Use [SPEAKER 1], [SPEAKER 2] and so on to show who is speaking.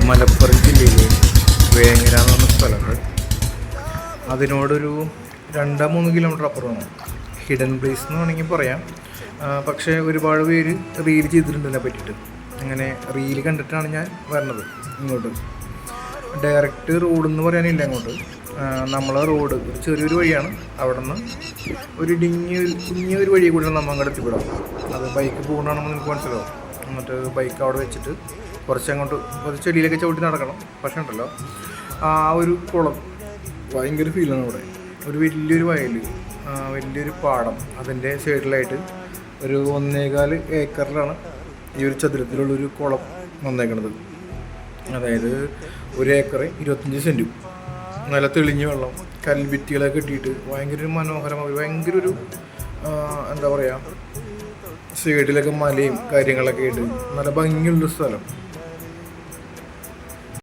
[SPEAKER 1] മലപ്പുറം ജില്ലയിലെ വേങ്ങര എന്ന് പറഞ്ഞ സ്ഥലമുണ്ട്. അതിനോടൊരു 2-3 കിലോമീറ്റർ അപ്പുറമാണ് ഹിഡൻ പ്ലേസ് എന്ന് വേണമെങ്കിൽ പറയാം. പക്ഷേ ഒരുപാട് പേര് റീൽ ചെയ്തിട്ടുണ്ട് ഇതിനെ പറ്റിയിട്ട്. അങ്ങനെ റീൽ കണ്ടിട്ടാണ് ഞാൻ വരണത് ഇങ്ങോട്ട്. ഡയറക്റ്റ് റോഡ് എന്ന് പറയാനില്ല അങ്ങോട്ട്. നമ്മളെ റോഡ് ഒരു ചെറിയൊരു വഴിയാണ്. അവിടെ നിന്ന് ഒരു കുഞ്ഞൊരു വഴി കൂടിയാണ് നമ്മൾ അങ്ങോട്ട് എത്തിപ്പെടാം. അത് ബൈക്ക് പോകുന്നതാണെന്ന് നിങ്ങൾക്ക് മനസ്സിലാവും. എന്നിട്ട് ബൈക്ക് അവിടെ വെച്ചിട്ട് കുറച്ചങ്ങോട്ട് ചെടിയിലൊക്കെ ചവിട്ടി നടക്കണം. പക്ഷേ ഉണ്ടല്ലോ ആ ഒരു കുളം ഭയങ്കര ഫീലാണ് അവിടെ. ഒരു വലിയൊരു വയൽ, വലിയൊരു പാടം, അതിൻ്റെ സൈഡിലായിട്ട് ഒരു 1.25 ഏക്കറിലാണ് ഈ ഒരു ചതുരത്തിലുള്ളൊരു കുളം വന്നേക്കണത്. അതായത് 1 ഏക്കർ 25 സെൻറ്റും. നല്ല തെളിഞ്ഞ വെള്ളം, കൽഭിത്തികളൊക്കെ കെട്ടിയിട്ട് ഭയങ്കര മനോഹരമായ ഭയങ്കര ഒരു എന്താ പറയുക, സൈഡിലൊക്കെ മലയും കാര്യങ്ങളൊക്കെ ആയിട്ട് നല്ല ഭംഗിയുള്ളൊരു സ്ഥലം.